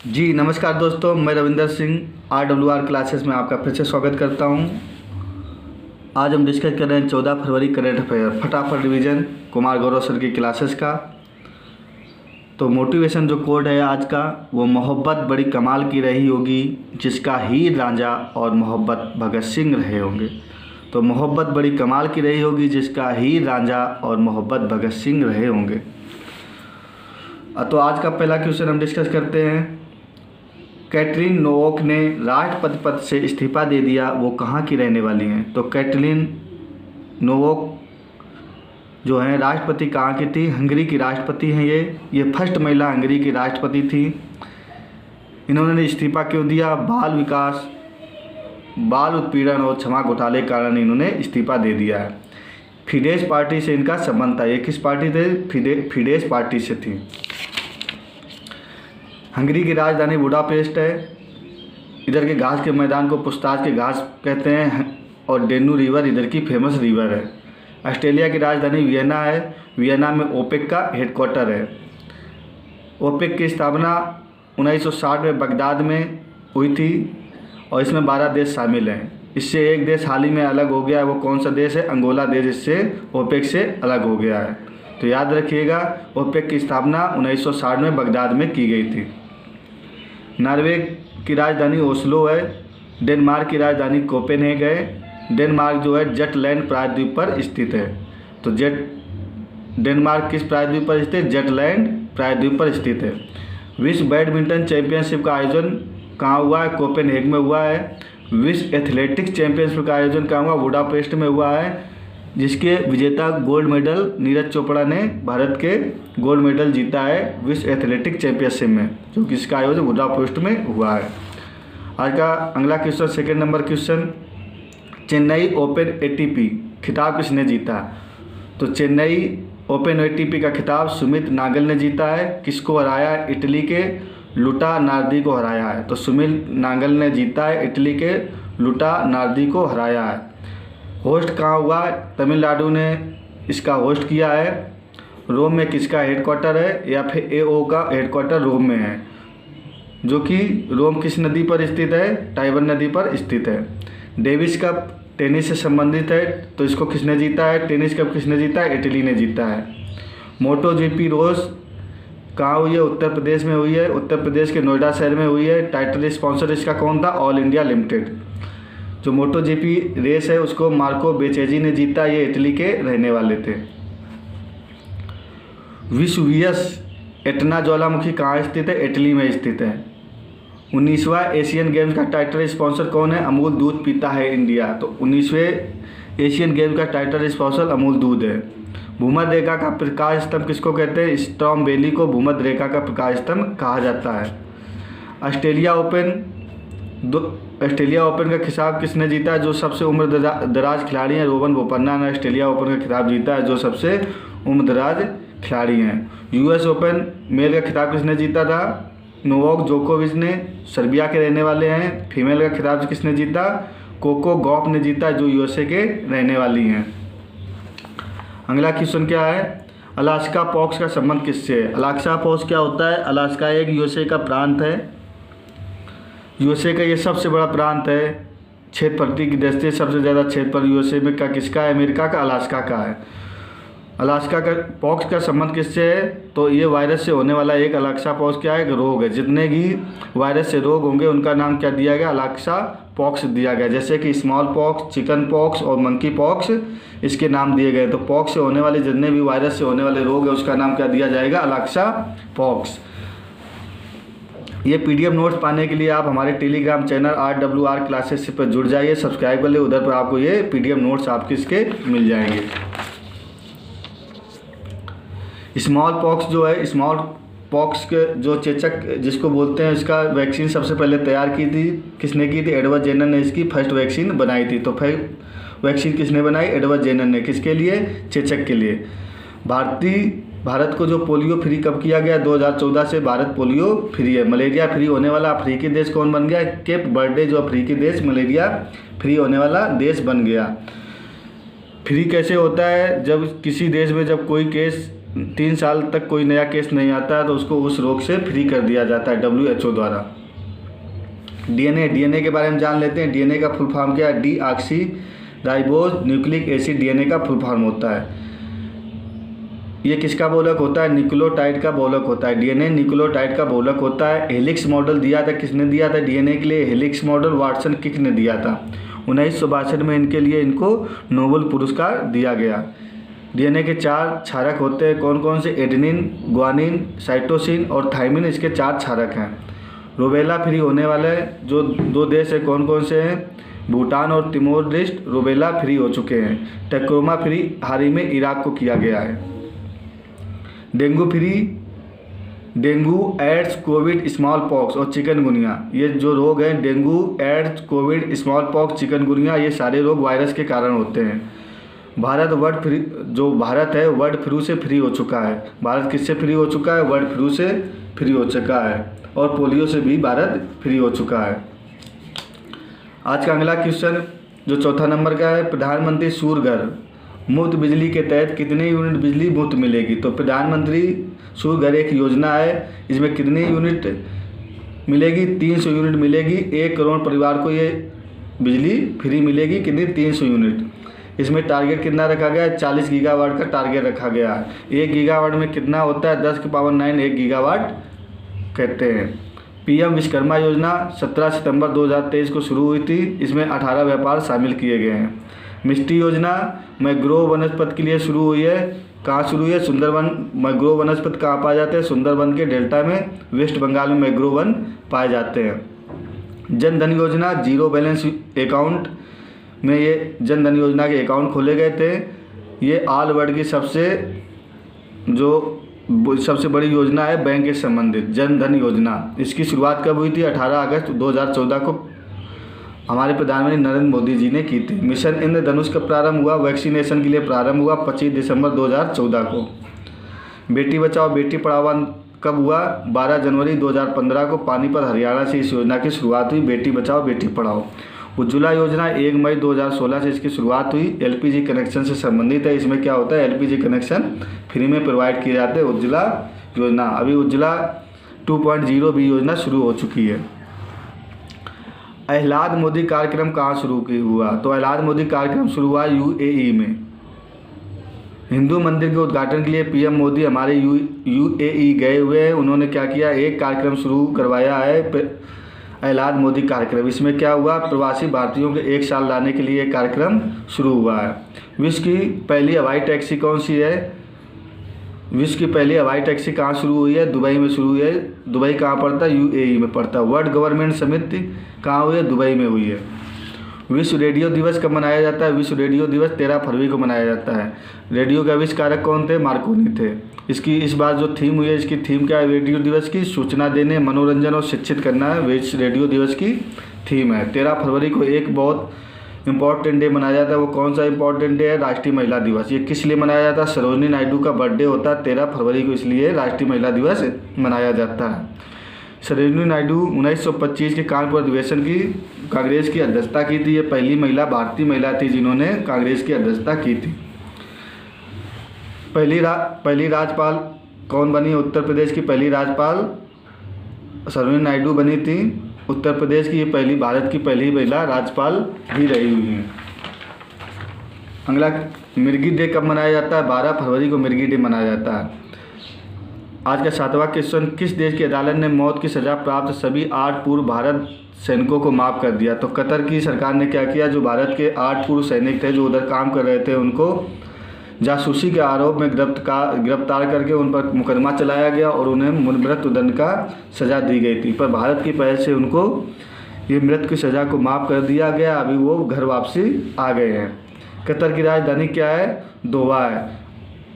जी नमस्कार दोस्तों, मैं रविंदर सिंह RWR क्लासेस में आपका फिर से स्वागत करता हूं। आज हम डिस्कस कर रहे हैं 14 फरवरी करंट अफेयर फटाफट रिवीजन कुमार गौरव सर की क्लासेस का। तो मोटिवेशन जो कोड है आज का वो मोहब्बत बड़ी कमाल की रही होगी जिसका हीर रांझा और मोहब्बत भगत सिंह रहे होंगे। तो मोहब्बत बड़ी कमाल की रही होगी जिसका हीर रांझा और मोहब्बत भगत सिंह रहे होंगे। तो आज का पहला क्वेश्चन हम डिस्कस करते हैं। कैटरीन नोवोक ने राष्ट्रपति पद से इस्तीफा दे दिया, वो कहाँ की रहने वाली हैं? तो कैटरीन नोवोक जो हैं राष्ट्रपति कहाँ की थी? हंगरी की राष्ट्रपति हैं। ये फर्स्ट महिला हंगरी की राष्ट्रपति थी। इन्होंने इस्तीफा क्यों दिया? बाल विकास, बाल उत्पीड़न और क्षमा घोटाले के कारण इन्होंने इस्तीफा दे दिया है। फिडेस पार्टी से इनका संबंध था। ये किस पार्टी थे? फिडेस पार्टी से थी। हंगरी की राजधानी बुडापेस्ट है। इधर के घास के मैदान को पुस्ताज के घास कहते हैं और डेन्यू रिवर इधर की फेमस रिवर है। ऑस्ट्रेलिया की राजधानी वियना है। वियना में ओपेक का हेडक्वार्टर है। ओपेक की स्थापना 1960 में बगदाद में हुई थी और इसमें 12 देश शामिल हैं। इससे एक देश हाल ही में अलग हो गया है। वो कौन सा देश है? अंगोला देश इससे ओपेक से अलग हो गया है। तो याद रखिएगा, ओपेक की स्थापना 1960 में बगदाद में की गई थी। नॉर्वे की राजधानी ओस्लो है। डेनमार्क की राजधानी कोपेनहेग है। डेनमार्क जो है जटलैंड प्रायद्वीप पर स्थित है। तो डेनमार्क किस प्रायद्वीप पर स्थित है? जटलैंड प्रायद्वीप पर स्थित है। विश्व बैडमिंटन चैंपियनशिप का आयोजन कहाँ हुआ है? कोपेनहेग में हुआ है। विश्व एथलेटिक्स चैंपियनशिप का आयोजन कहाँ हुआ? बुडापेस्ट में हुआ है, जिसके विजेता गोल्ड मेडल नीरज चोपड़ा ने भारत के गोल्ड मेडल जीता है विश्व एथलेटिक्स चैंपियनशिप में, जो कि इसका आयोजन बुडापेस्ट में हुआ है। आज का अगला question, second number question, Chennai open ATP खिताब किसने जीता? तो चेन्नई ओपन ATP का खिताब सुमित नागल ने जीता है। किसको हराया है? इटली के लुटा नार्दी को हराया है। तो सुमित नागल ने जीता है, इटली के लुटा नार्दी को हराया है। होस्ट कहाँ हुआ? तमिलनाडु ने इसका होस्ट किया है। रोम में किसका हेडक्वार्टर है? या फिर AO का हेडक्वार्टर रोम में है, जो कि रोम किस नदी पर स्थित है? टाइबर नदी पर स्थित है। डेविस कप टेनिस से संबंधित है, तो इसको किसने जीता है? टेनिस कप किसने जीता है? इटली ने जीता है। मोटो GP रोज कहाँ हुई है? उत्तर प्रदेश में हुई है। उत्तर प्रदेश के नोएडा शहर में हुई है। टाइटल स्पॉन्सर इसका कौन था? All India limited. जो मोटो GP रेस है उसको मार्को बेचेजी ने जीता। ये इटली के रहने वाले थे। विसुवियस एटना ज्वालामुखी कहाँ स्थित है? इटली में स्थित है। 19वां एशियन गेम्स का टाइटल स्पॉन्सर कौन है? अमूल दूध पीता है इंडिया। तो 19वें एशियन गेम्स का टाइटल स्पॉन्सर अमूल दूध है। भूमध्य रेखा का प्रकाश स्तंभ किसको कहते हैं? स्ट्रॉम वैली को भूमध्य रेखा का प्रकाश स्तंभ कहा जाता है। ऑस्ट्रेलिया ओपन का खिताब किसने जीता है? जो सबसे उम्र दराज खिलाड़ी हैं रोहन बोपन्ना ने ऑस्ट्रेलिया ओपन का खिताब जीता है, जो सबसे उम्र दराज खिलाड़ी हैं। US ओपन मेल का खिताब किसने जीता था? नोवाक जोकोविच ने, सर्बिया के रहने वाले हैं। फीमेल का खिताब किसने जीता? कोको गॉफ ने जीता, जो USA के रहने वाली हैं। अगला क्वेश्चन क्या है? अलास्का पॉक्स का संबंध किससे है? अलास्का पॉक्स क्या होता है? अलास्का एक USA का प्रांत है। USA का ये सबसे बड़ा प्रांत है। क्षेत्रफल की दृष्टि से सबसे ज़्यादा क्षेत्रफल USA में का किसका है? अमेरिका का, अलास्का का है। अलास्का का पॉक्स का संबंध किससे है? तो ये वायरस से होने वाला एक अलास्का पॉक्स क्या है? एक रोग है। जितने भी वायरस से रोग होंगे उनका नाम क्या दिया गया? अलास्का पॉक्स दिया गया। जैसे कि स्मॉल पॉक्स, चिकन पॉक्स और मंकी पॉक्स, इसके नाम दिए गए। तो पॉक्स से होने वाले जितने भी वायरस से होने वाले रोग है उसका नाम क्या दिया जाएगा? Alaska pox. ये PDF नोट्स पाने के लिए आप हमारे टेलीग्राम चैनल RWR क्लासेस पर जुड़ जाइए, सब्सक्राइब कर ले। उधर पर आपको ये PDF नोट्स आपके इसके मिल जाएंगे। स्मॉल पॉक्स जो है, स्मॉल पॉक्स के जो चेचक जिसको बोलते हैं, इसका वैक्सीन सबसे पहले तैयार की थी। किसने की थी? एडवर्ड जेनर ने इसकी फर्स्ट वैक्सीन बनाई थी। तो फिर वैक्सीन किसने बनाई? एडवर्ड जेनर ने। किसके लिए? चेचक के लिए। भारत को जो पोलियो फ्री कब किया गया? 2014 से भारत पोलियो फ्री है। मलेरिया फ्री होने वाला अफ्रीकी देश कौन बन गया? केप बर्डे जो अफ्रीकी देश मलेरिया फ्री होने वाला देश बन गया। फ्री कैसे होता है? जब किसी देश में जब कोई केस 3 साल तक कोई नया केस नहीं आता है तो उसको उस रोग से फ्री कर दिया जाता है WHO द्वारा। डीएनए के बारे में जान लेते हैं। डीएनए का फुल फॉर्म क्या है? Deoxy ribose nucleic acid DNA का फुल फॉर्म होता है। ये किसका बहुलक होता है? न्यूक्लियोटाइड का बहुलक होता है। डीएनए न्यूक्लियोटाइड का बहुलक होता है। हेलिक्स मॉडल दिया था, किसने दिया था डीएनए के लिए? हेलिक्स मॉडल वाटसन किक ने दिया था। 1962 में इनके लिए इनको नोबेल पुरस्कार दिया गया। डीएनए के 4 क्षारक होते हैं, कौन कौन से? एडेनिन, ग्वानिन, साइटोसिन और थाइमिन, इसके 4 क्षारक हैं। रूबेला फ्री होने वाले जो 2 देश है कौन कौन से हैं? भूटान और तिमोर लेस्ट रूबेला फ्री हो चुके हैं। टैकोमा फ्री हाल ही में इराक को किया गया है। Dengue free, dengue, AIDS, COVID, small pox और चिकनगुनिया, ये जो रोग हैं dengue, AIDS, COVID, small pox, chikungunya, ये सारे रोग वायरस के कारण होते हैं। भारत वर्ड फ्री, जो भारत है वर्ड फ्लू से फ्री हो चुका है। भारत किससे फ्री हो चुका है? वर्ड फ्लू से फ्री हो चुका है। और पोलियो से भी भारत फ्री हो चुका है। आज का अगला क्वेश्चन जो चौथा नंबर का है, प्रधानमंत्री सूर्य घर मुफ्त बिजली के तहत कितने यूनिट बिजली मुफ्त मिलेगी? तो प्रधानमंत्री सूर्य घर एक योजना है, इसमें कितनी यूनिट मिलेगी? 300 यूनिट मिलेगी। 1 करोड़ परिवार को ये बिजली फ्री मिलेगी। कितनी? 300 यूनिट। इसमें टारगेट कितना रखा गया है? 40 गीगावाट का टारगेट रखा गया है। 1 गीगावाट में कितना होता है? 10 की पावर 9 1 गीगावाट कहते हैं। पीएम विश्वकर्मा योजना 17 सितंबर 2023 को शुरू हुई थी। इसमें 18 व्यापार शामिल किए गए हैं। मिष्टी योजना मैंग्रोव वनस्पति के लिए शुरू हुई है। कहाँ शुरू हुई है? सुंदरवन। मैंग्रोव वनस्पति कहाँ पाए जाते हैं? सुंदरवन के डेल्टा में, वेस्ट बंगाल में मैंग्रोव वन पाए जाते हैं। जन धन योजना जीरो बैलेंस अकाउंट में ये जन धन योजना के अकाउंट खोले गए थे। ये ऑल वर्ल्ड की सबसे बड़ी योजना है बैंक से संबंधित, जन धन योजना। इसकी शुरुआत कब हुई थी? 18 अगस्त 2014 को हमारे प्रधानमंत्री नरेंद्र मोदी जी ने की थी। मिशन इंद्रधनुष का प्रारंभ हुआ, वैक्सीनेशन के लिए प्रारंभ हुआ 25 दिसंबर 2014 को। बेटी बचाओ बेटी पढ़ाओ कब हुआ? 12 जनवरी 2015 को पानीपत हरियाणा से इस योजना की शुरुआत हुई, बेटी बचाओ बेटी पढ़ाओ। उज्ज्वला योजना 1 मई 2016 से इसकी शुरुआत हुई। एलपीजी कनेक्शन से संबंधित है। इसमें क्या होता है? एलपीजी कनेक्शन फ्री में प्रोवाइड किए जाते हैं। उज्ज्वला योजना, अभी उज्ज्वला 2.0 भी योजना शुरू हो चुकी है। आह्लाद मोदी कार्यक्रम कहाँ शुरू हुआ? तो आह्लाद मोदी कार्यक्रम शुरू हुआ यूएई में। हिंदू मंदिर के उद्घाटन के लिए पीएम मोदी हमारे यूएई गए हुए हैं। उन्होंने क्या किया? एक कार्यक्रम शुरू करवाया है, आह्लाद मोदी कार्यक्रम। इसमें क्या हुआ? प्रवासी भारतीयों के 1 साल लाने के लिए कार्यक्रम शुरू हुआ है। विश्व की पहली हवाई टैक्सी कौन सी है? विश्व की पहली हवाई टैक्सी कहाँ शुरू हुई है? दुबई में शुरू हुई है। दुबई कहाँ पड़ता है? यूएई में पड़ता है। वर्ल्ड गवर्नमेंट समिति कहाँ हुई है? दुबई में हुई है। विश्व रेडियो दिवस कब मनाया जाता है? विश्व रेडियो दिवस 13 फरवरी को मनाया जाता है। रेडियो के आविष्कारक कौन थे? मार्कोनी थे। इस बार जो थीम हुई है, इसकी थीम क्या है रेडियो दिवस की? सूचना देने, मनोरंजन और शिक्षित करना है विश्व रेडियो दिवस की थीम है। 13 फरवरी को एक बहुत इंपॉर्टेंट डे मनाया जाता है। वो कौन सा इंपॉर्टेंट डे है? राष्ट्रीय महिला दिवस। ये किस लिए मनाया जाता है? सरोजिनी नायडू का बर्थडे होता है 13 फरवरी को, इसलिए राष्ट्रीय महिला दिवस मनाया जाता है। सरोजिनी नायडू 1925 के कानपुर अधिवेशन की कांग्रेस की अध्यक्षता की थी। ये पहली महिला, भारतीय महिला थी जिन्होंने कांग्रेस की अध्यक्षता की थी। पहली राज्यपाल कौन बनी? उत्तर प्रदेश की पहली राज्यपाल सरोजिनी नायडू बनी थी। उत्तर प्रदेश की ये भारत की पहली महिला राज्यपाल भी रही हुई हैं। अगला, मिर्गी डे कब मनाया जाता है? 12 फरवरी को मिर्गी डे मनाया जाता है। आज का 7वां क्वेश्चन, किस देश की अदालत ने मौत की सज़ा प्राप्त सभी 8 पूर्व भारत सैनिकों को माफ़ कर दिया? तो कतर की सरकार ने क्या किया? जो भारत के 8 पूर्व सैनिक थे जो उधर काम कर रहे थे, उनको जासूसी के आरोप में गिरफ्तार करके उन पर मुकदमा चलाया गया और उन्हें मृत्युदंड का सज़ा दी गई थी। पर भारत की पहल से उनको ये मृत्यु की सज़ा को माफ़ कर दिया गया। अभी वो घर वापसी आ गए हैं। कतर की राजधानी क्या है? दोहा है।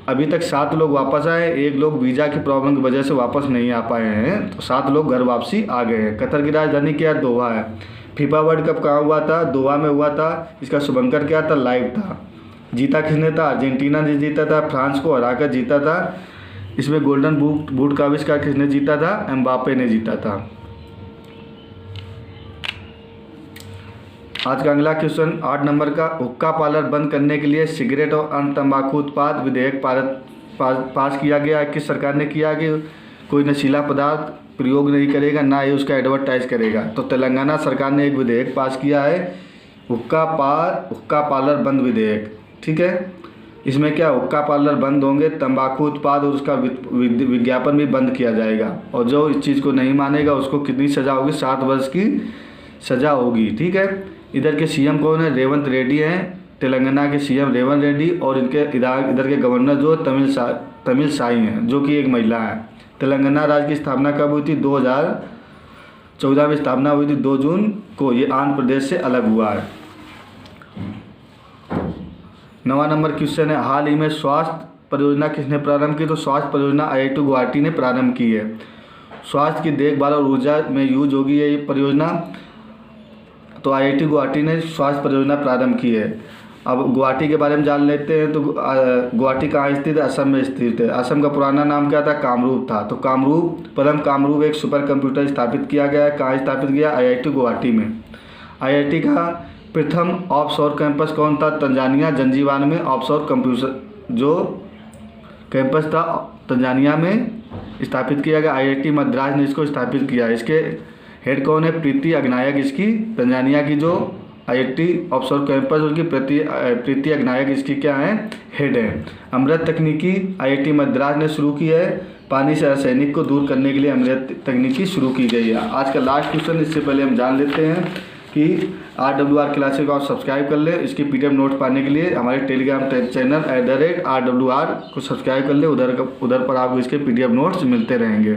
अभी तक 7 लोग वापस आए, 1 लोग वीज़ा की प्रॉब्लम की वजह से वापस नहीं आ पाए हैं, तो 7 लोग घर वापसी आ गए हैं। कतर की राजधानी क्या है? दोहा है। फीफा वर्ल्ड कप कहाँ हुआ था? दोहा में हुआ था। इसका शुभंकर क्या था? लाइव था। जीता किसने था? अर्जेंटीना ने जीता था, फ्रांस को हराकर जीता था। इसमें गोल्डन बूट का आविष्कार किसने जीता था? एम्बापे ने जीता था। आज का अगला क्वेश्चन 8 नंबर का, हुक्का पार्लर बंद करने के लिए सिगरेट और अन्य तंबाकू उत्पाद विधेयक पारित पास किया गया, किस सरकार ने किया कि कोई नशीला पदार्थ प्रयोग नहीं करेगा, ना ही उसका एडवर्टाइज करेगा। तो तेलंगाना सरकार ने एक विधेयक पास किया है, हुक्का पार्लर बंद विधेयक। ठीक है, इसमें क्या हुक्का पार्लर बंद होंगे, तंबाकू उत्पाद और उसका विज्ञापन भी बंद किया जाएगा, और जो इस चीज़ को नहीं मानेगा उसको कितनी सज़ा होगी, 7 वर्ष की सज़ा होगी। ठीक है, इधर के सीएम कौन है, रेवंत रेड्डी हैं, तेलंगाना के सीएम रेवंत रेड्डी, और इनके इधर के गवर्नर जो तमिल साई हैं, जो कि एक महिला है। तेलंगाना राज्य की स्थापना कब हुई थी, 2014 में स्थापना हुई थी, 2 जून को। ये आंध्र प्रदेश से अलग हुआ है। 9वां नंबर क्वेश्चन है, हाल ही में स्वास्थ्य परियोजना किसने प्रारंभ की, तो स्वास्थ्य परियोजना IIT गुवाहाटी ने प्रारंभ की है। स्वास्थ्य की देखभाल और ऊर्जा में यूज होगी ये परियोजना, तो IIT गुवाहाटी ने स्वास्थ्य परियोजना प्रारंभ की है। अब गुवाहाटी के बारे में जान लेते हैं। तो गुवाहाटी कहाँ स्थित है, असम में स्थित है। असम का पुराना नाम क्या था, कामरूप था। तो परम कामरूप एक सुपर कंप्यूटर स्थापित किया गया है। कहाँ स्थापित किया, IIT गुवाहाटी में। IIT का प्रथम ऑफशोर कैंपस कौन था, तंजानिया जंजीबार में ऑफशोर कंप्यूटर जो कैंपस था तंजानिया में स्थापित किया गया। IIT मद्रास ने इसको स्थापित किया। इसके हेड कौन है, प्रीति अग्नायक, इसकी तंजानिया की जो IIT ऑफशोर कैंपस उसकी प्रीति अग्नायक इसकी क्या है, हेड है। अमृत तकनीकी IIT मद्रास ने शुरू की है। पानी से आर्सेनिक को दूर करने के लिए अमृत तकनीकी शुरू की गई है। आज का लास्ट क्वेश्चन, इससे पहले हम जान लेते हैं कि RWR क्लासेस को आप सब्सक्राइब कर लें। इसकी PDF नोट पाने के लिए हमारे टेलीग्राम चैनल @RWR को सब्सक्राइब कर लें। उधर पर आपको इसके PDF नोट्स मिलते रहेंगे।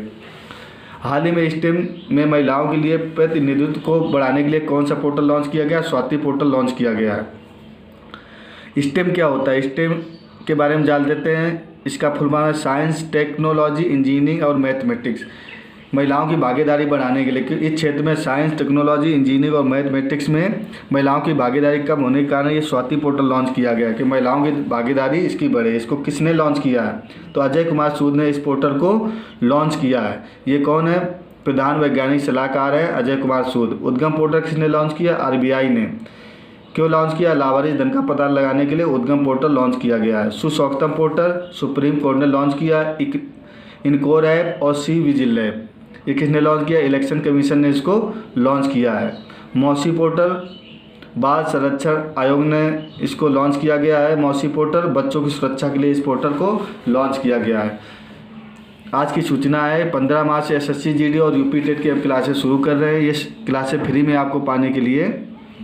हाल ही में स्टेम में महिलाओं के लिए प्रतिनिधित्व को बढ़ाने के लिए कौन सा पोर्टल लॉन्च किया गया, स्वाति पोर्टल लॉन्च किया गया है। स्टेम क्या होता है, स्टेम के बारे में जान लेते हैं। इसका फुल फॉर्म है साइंस, टेक्नोलॉजी, इंजीनियरिंग और मैथमेटिक्स। महिलाओं की भागीदारी बढ़ाने के लिए इस क्षेत्र में साइंस, टेक्नोलॉजी, इंजीनियरिंग और मैथमेटिक्स में महिलाओं की भागीदारी कम होने के कारण ये स्वाति पोर्टल लॉन्च किया गया कि महिलाओं की भागीदारी इसकी बढ़े। इसको किसने लॉन्च किया है, तो अजय कुमार सूद ने इस पोर्टल को लॉन्च किया है। ये कौन है, प्रधान वैज्ञानिक सलाहकार है अजय कुमार सूद। उद्गम पोर्टल किसने लॉन्च किया, RBI ने। क्यों लॉन्च किया, लावारिस धन का पता लगाने के लिए उद्गम पोर्टल लॉन्च किया गया है। सुसौख्तम पोर्टल सुप्रीम कोर्ट ने लॉन्च किया। इनकोर ऐप और सी विजिल ऐप ये किसने लॉन्च किया, इलेक्शन कमीशन ने इसको लॉन्च किया है। मौसी पोर्टल बाल संरक्षण आयोग ने इसको लॉन्च किया गया है। मौसी पोर्टल बच्चों की सुरक्षा के लिए इस पोर्टल को लॉन्च किया गया है। आज की सूचना है 15 मार्च से SSC GD और UP टेट की अब क्लासेस शुरू कर रहे हैं। ये क्लासेस फ्री में आपको पाने के लिए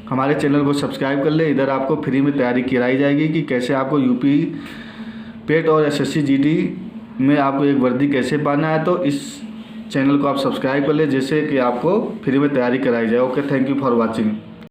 हमारे चैनल को सब्सक्राइब कर ले। इधर आपको फ्री में तैयारी कराई जाएगी कि कैसे आपको UP टेट और SSC GD में आपको एक वर्दी कैसे पाना है। तो इस चैनल को आप सब्सक्राइब कर ले जिससे कि आपको फ्री में तैयारी कराई जाए। Okay, thank you for watching.